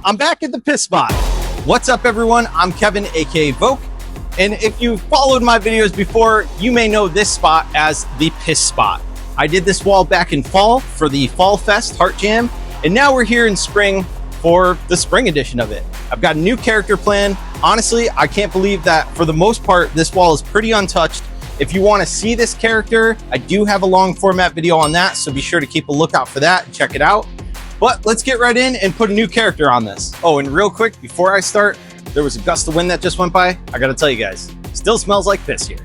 I'm back at the piss spot. What's up, everyone? I'm Kevin, aka Voke, and if you've followed my videos before, you may know this spot as the piss spot. I did this wall back in fall for the Fall Fest Hart Jam, and now we're here in spring for the spring edition of it. I've got a new character plan. Honestly, I can't believe that for the most part, this wall is pretty untouched. If you want to see this character, I do have a long format video on that, so be sure to keep a lookout for that and check it out. But let's get right in and put a new character on this. Oh, and real quick, before I start, there was a gust of wind that just went by. I gotta tell you guys, still smells like piss here.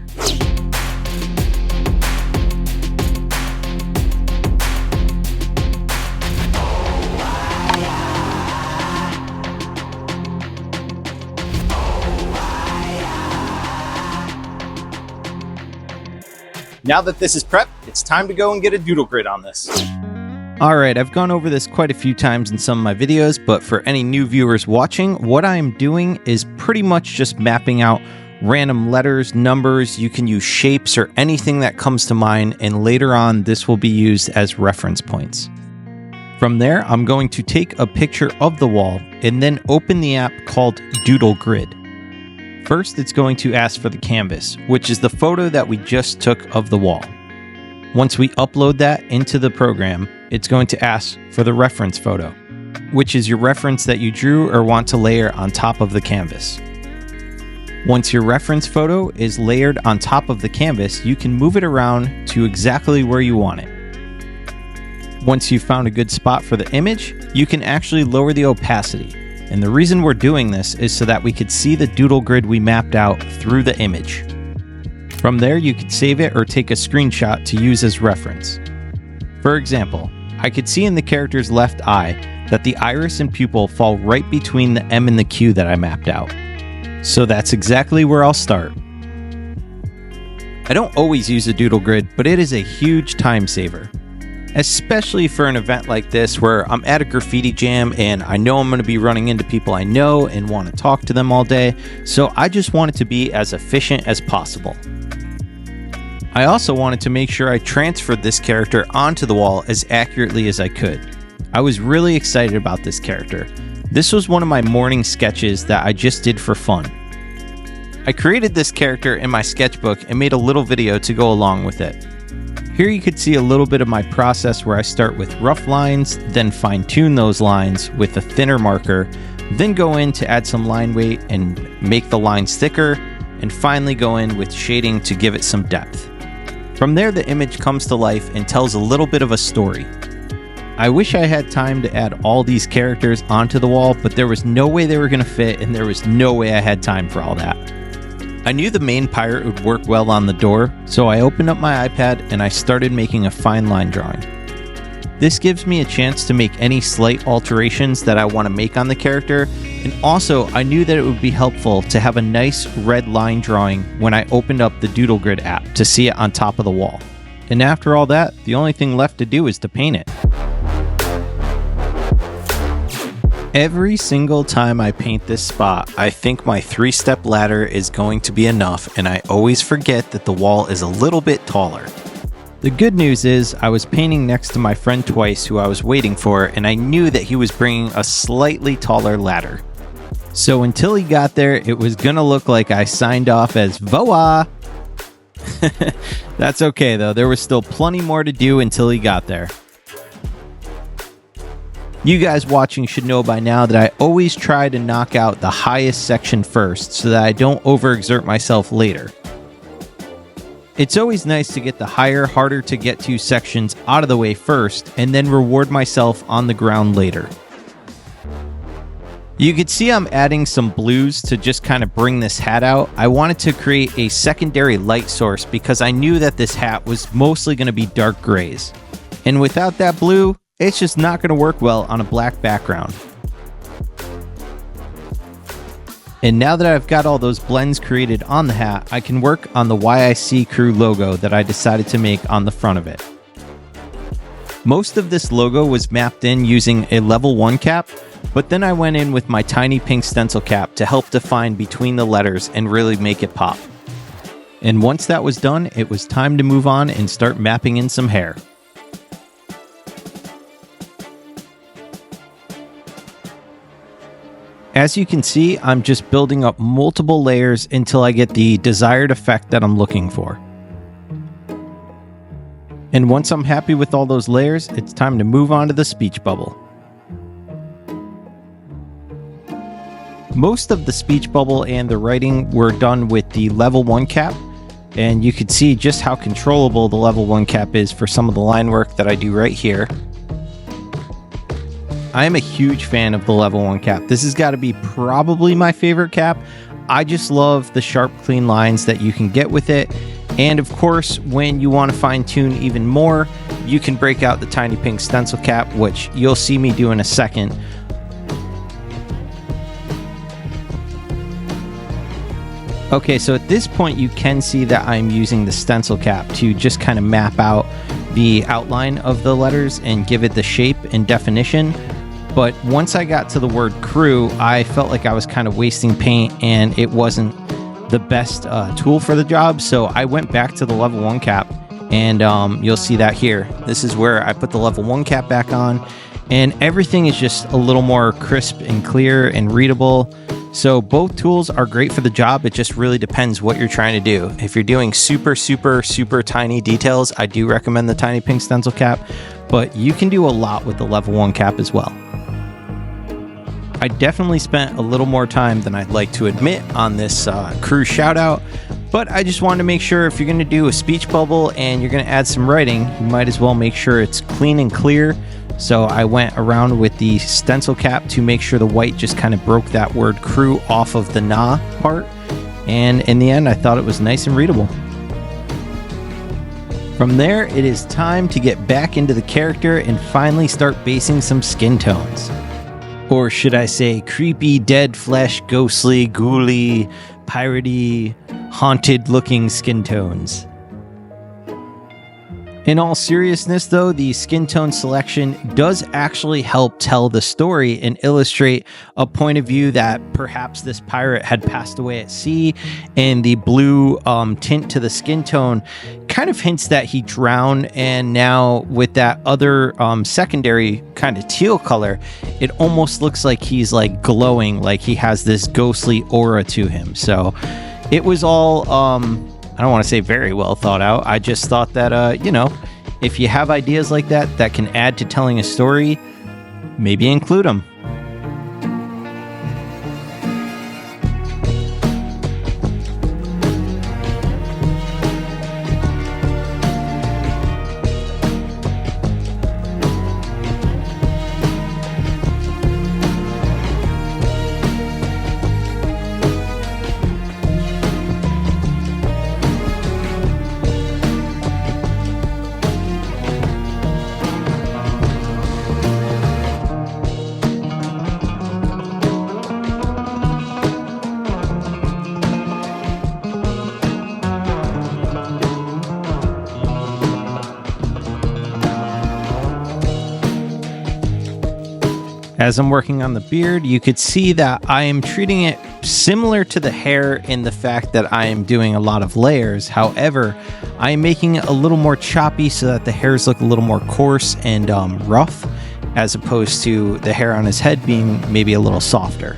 Now that this is prepped, it's time to go and get a doodle grid on this. Alright, I've gone over this quite a few times in some of my videos, but for any new viewers watching, what I'm doing is pretty much just mapping out random letters, numbers. You can use shapes or anything that comes to mind, and later on this will be used as reference points. From there, I'm going to take a picture of the wall and then open the app called Doodle Grid. First, it's going to ask for the canvas, which is the photo that we just took of the wall. Once we upload that into the program, it's going to ask for the reference photo, which is your reference that you drew or want to layer on top of the canvas. Once your reference photo is layered on top of the canvas, you can move it around to exactly where you want it. Once you've found a good spot for the image, you can actually lower the opacity. And the reason we're doing this is so that we could see the doodle grid we mapped out through the image. From there, you could save it or take a screenshot to use as reference. For example, I could see in the character's left eye that the iris and pupil fall right between the M and the Q that I mapped out. So that's exactly where I'll start. I don't always use a doodle grid, but it is a huge time saver. Especially for an event like this where I'm at a graffiti jam and I know I'm going to be running into people I know and want to talk to them all day, so I just want it to be as efficient as possible. I also wanted to make sure I transferred this character onto the wall as accurately as I could. I was really excited about this character. This was one of my morning sketches that I just did for fun. I created this character in my sketchbook and made a little video to go along with it. Here you could see a little bit of my process where I start with rough lines, then fine-tune those lines with a thinner marker, then go in to add some line weight and make the lines thicker, and finally go in with shading to give it some depth. From there, the image comes to life and tells a little bit of a story. I wish I had time to add all these characters onto the wall, but there was no way they were going to fit, and there was no way I had time for all that. I knew the main pirate would work well on the door, so I opened up my iPad and I started making a fine line drawing. This gives me a chance to make any slight alterations that I want to make on the character, and also I knew that it would be helpful to have a nice red line drawing when I opened up the Doodle Grid app to see it on top of the wall. And after all that, the only thing left to do is to paint it. Every single time I paint this spot, I think my 3-step ladder is going to be enough, and I always forget that the wall is a little bit taller. The good news is I was painting next to my friend Twice, who I was waiting for, and I knew that he was bringing a slightly taller ladder. So until he got there, it was gonna look like I signed off as VOA. That's okay though, there was still plenty more to do until he got there. You guys watching should know by now that I always try to knock out the highest section first so that I don't overexert myself later. It's always nice to get the higher, harder to get to sections out of the way first and then reward myself on the ground later. You can see I'm adding some blues to just kind of bring this hat out. I wanted to create a secondary light source because I knew that this hat was mostly going to be dark grays. And without that blue, it's just not going to work well on a black background. And now that I've got all those blends created on the hat, I can work on the YIC Crew logo that I decided to make on the front of it. Most of this logo was mapped in using a level 1 cap, but then I went in with my tiny pink stencil cap to help define between the letters and really make it pop. And once that was done, it was time to move on and start mapping in some hair. As you can see, I'm just building up multiple layers until I get the desired effect that I'm looking for. And once I'm happy with all those layers, it's time to move on to the speech bubble. Most of the speech bubble and the writing were done with the level 1 cap, and you can see just how controllable the level 1 cap is for some of the line work that I do right here. I am a huge fan of the level 1 cap. This has got to be probably my favorite cap. I just love the sharp, clean lines that you can get with it. And of course, when you want to fine tune even more, you can break out the tiny pink stencil cap, which you'll see me do in a second. Okay, so at this point you can see that I'm using the stencil cap to just kind of map out the outline of the letters and give it the shape and definition. But once I got to the word crew, I felt like I was kind of wasting paint and it wasn't the best tool for the job. So I went back to the level 1 cap, and you'll see that here. This is where I put the level 1 cap back on, and everything is just a little more crisp and clear and readable. So both tools are great for the job. It just really depends what you're trying to do. If you're doing super tiny details, I do recommend the tiny pink stencil cap, but you can do a lot with the level 1 cap as well. I definitely spent a little more time than I'd like to admit on this crew shout out, but I just wanted to make sure if you're going to do a speech bubble and you're going to add some writing, you might as well make sure it's clean and clear. So I went around with the stencil cap to make sure the white just kind of broke that word crew off of the na part. And in the end, I thought it was nice and readable. From there, it is time to get back into the character and finally start basing some skin tones. Or should I say creepy, dead flesh, ghostly, ghouly, piratey, haunted looking skin tones. In all seriousness though, the skin tone selection does actually help tell the story and illustrate a point of view that perhaps this pirate had passed away at sea, and the blue tint to the skin tone kind of hints that he drowned, and now with that other secondary kind of teal color, it almost looks like he's like glowing, like he has this ghostly aura to him. So it was all I don't want to say very well thought out. I just thought that, if you have ideas like that that can add to telling a story, maybe include them. As I'm working on the beard, you could see that I am treating it similar to the hair in the fact that I am doing a lot of layers. However, I am making it a little more choppy so that the hairs look a little more coarse and rough, as opposed to the hair on his head being maybe a little softer.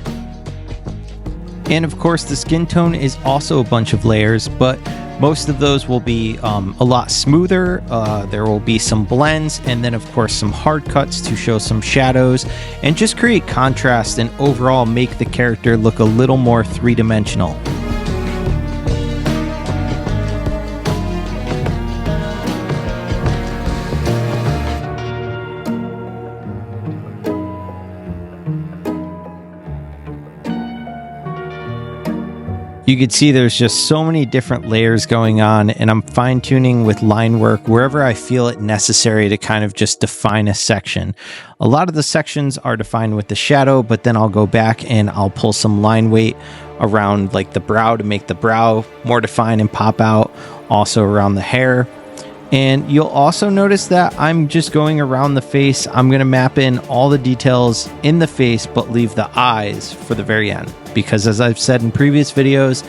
And of course, the skin tone is also a bunch of layers, but most of those will be a lot smoother. There will be some blends, and then of course some hard cuts to show some shadows and just create contrast and overall make the character look a little more three-dimensional. You can see there's just so many different layers going on, and I'm fine-tuning with line work wherever I feel it necessary to kind of just define a section. A lot of the sections are defined with the shadow, but then I'll go back and I'll pull some line weight around like the brow to make the brow more defined and pop out, also around the hair. And you'll also notice that I'm just going around the face. I'm going to map in all the details in the face, but leave the eyes for the very end. Because as I've said in previous videos,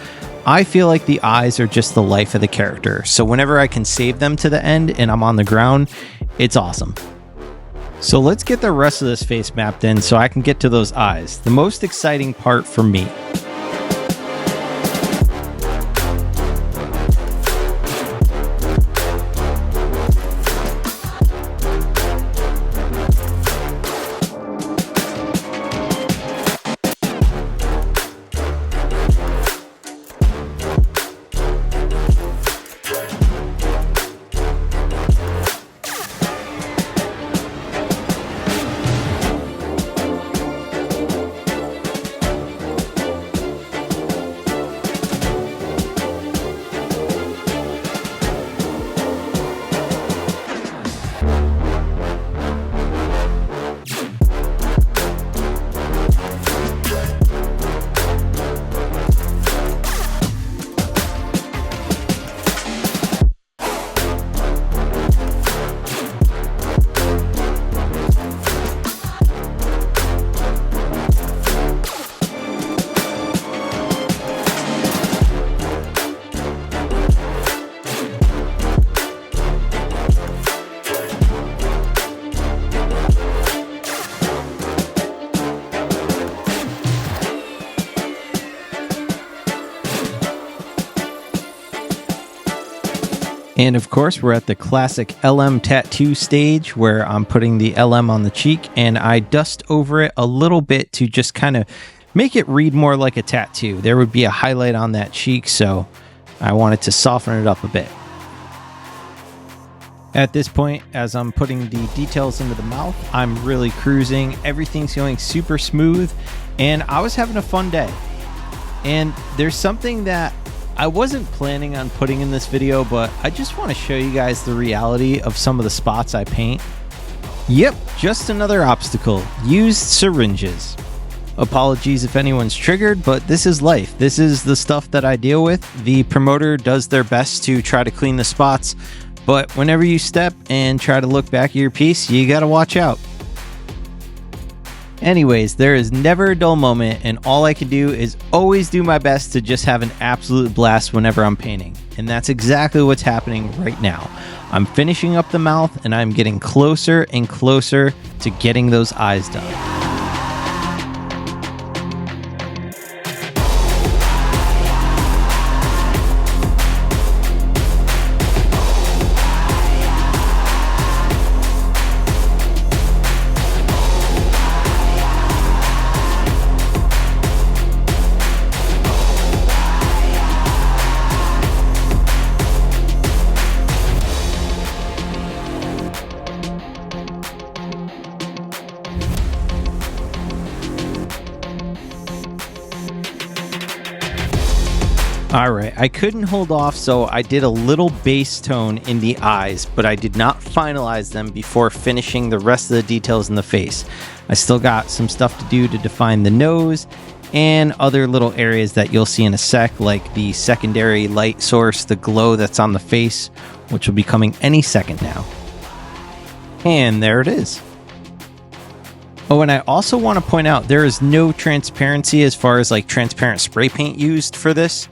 I feel like the eyes are just the life of the character. So whenever I can save them to the end and I'm on the ground, it's awesome. So let's get the rest of this face mapped in so I can get to those eyes, the most exciting part for me. And of course, we're at the classic LM tattoo stage where I'm putting the LM on the cheek and I dust over it a little bit to just kind of make it read more like a tattoo. There would be a highlight on that cheek, so I wanted to soften it up a bit. At this point, as I'm putting the details into the mouth, I'm really cruising. Everything's going super smooth, and I was having a fun day. And there's something that I wasn't planning on putting in this video, but I just want to show you guys the reality of some of the spots I paint. Yep, just another obstacle. Used syringes. Apologies if anyone's triggered, but this is life. This is the stuff that I deal with. The promoter does their best to try to clean the spots, but whenever you step and try to look back at your piece, you gotta watch out. Anyways, there is never a dull moment, and all I can do is always do my best to just have an absolute blast whenever I'm painting. And that's exactly what's happening right now. I'm finishing up the mouth, and I'm getting closer and closer to getting those eyes done. Alright, I couldn't hold off, so I did a little base tone in the eyes, but I did not finalize them before finishing the rest of the details in the face. I still got some stuff to do to define the nose and other little areas that you'll see in a sec, like the secondary light source, the glow that's on the face, which will be coming any second now. And there it is. Oh, and I also want to point out there is no transparency as far as like transparent spray paint used for this.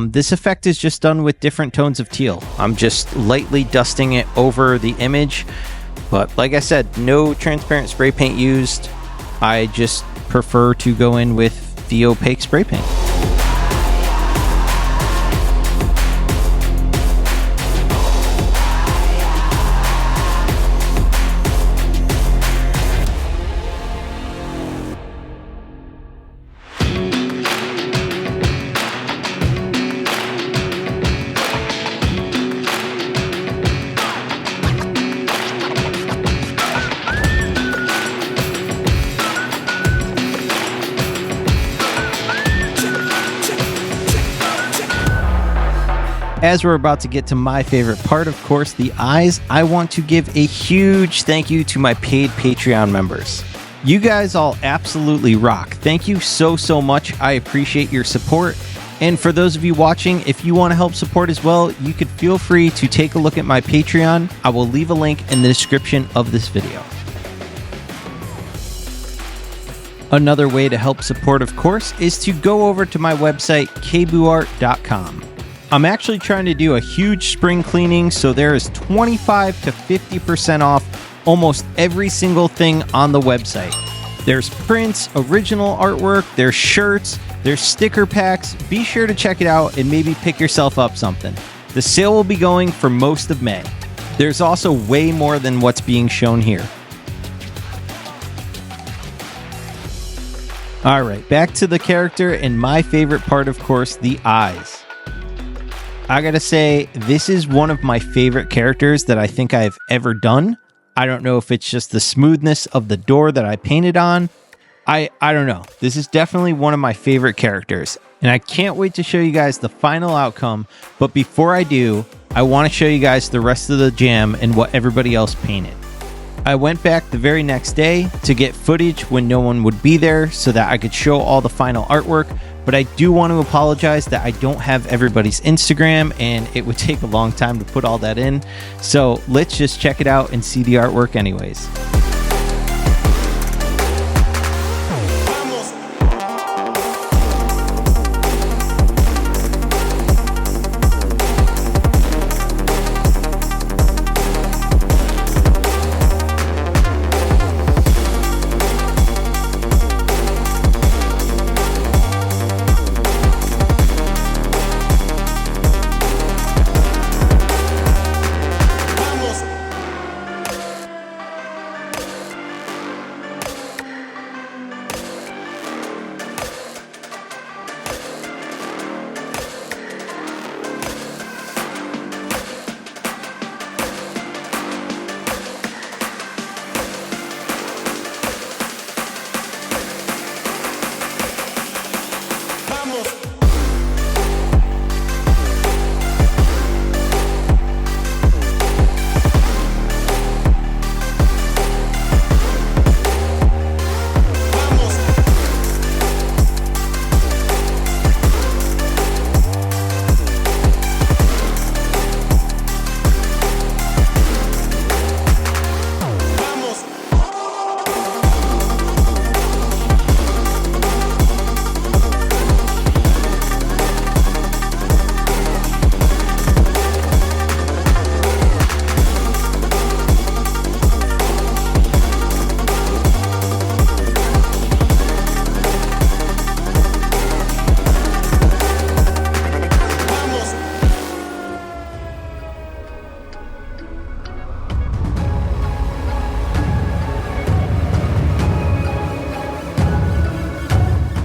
This effect is just done with different tones of teal. I'm just lightly dusting it over the image, but like I said, no transparent spray paint used. I just prefer to go in with the opaque spray paint. As we're about to get to my favorite part, of course, the eyes, I want to give a huge thank you to my paid Patreon members. You guys all absolutely rock. Thank you so much. I appreciate your support. And for those of you watching, if you want to help support as well, you could feel free to take a look at my Patreon. I will leave a link in the description of this video. Another way to help support, of course, is to go over to my website, kbuart.com. I'm actually trying to do a huge spring cleaning, so there is 25 to 50% off almost every single thing on the website. There's prints, original artwork, there's shirts, there's sticker packs. Be sure to check it out and maybe pick yourself up something. The sale will be going for most of May. There's also way more than what's being shown here. All right, back to the character and my favorite part, of course, the eyes. I gotta say, this is one of my favorite characters that I think I've ever done. I don't know if it's just the smoothness of the door that I painted on. I don't know. This is definitely one of my favorite characters, and I can't wait to show you guys the final outcome. But before I do, I want to show you guys the rest of the jam and what everybody else painted. I went back the very next day to get footage when no one would be there so that I could show all the final artwork. But I do want to apologize that I don't have everybody's Instagram, and it would take a long time to put all that in. So let's just check it out and see the artwork anyways.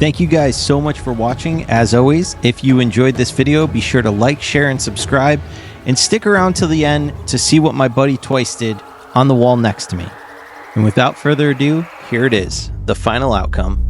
Thank you guys so much for watching. As always, if you enjoyed this video, be sure to like, share, and subscribe, and stick around till the end to see what my buddy Twice did on the wall next to me. And without further ado, here it is, the final outcome.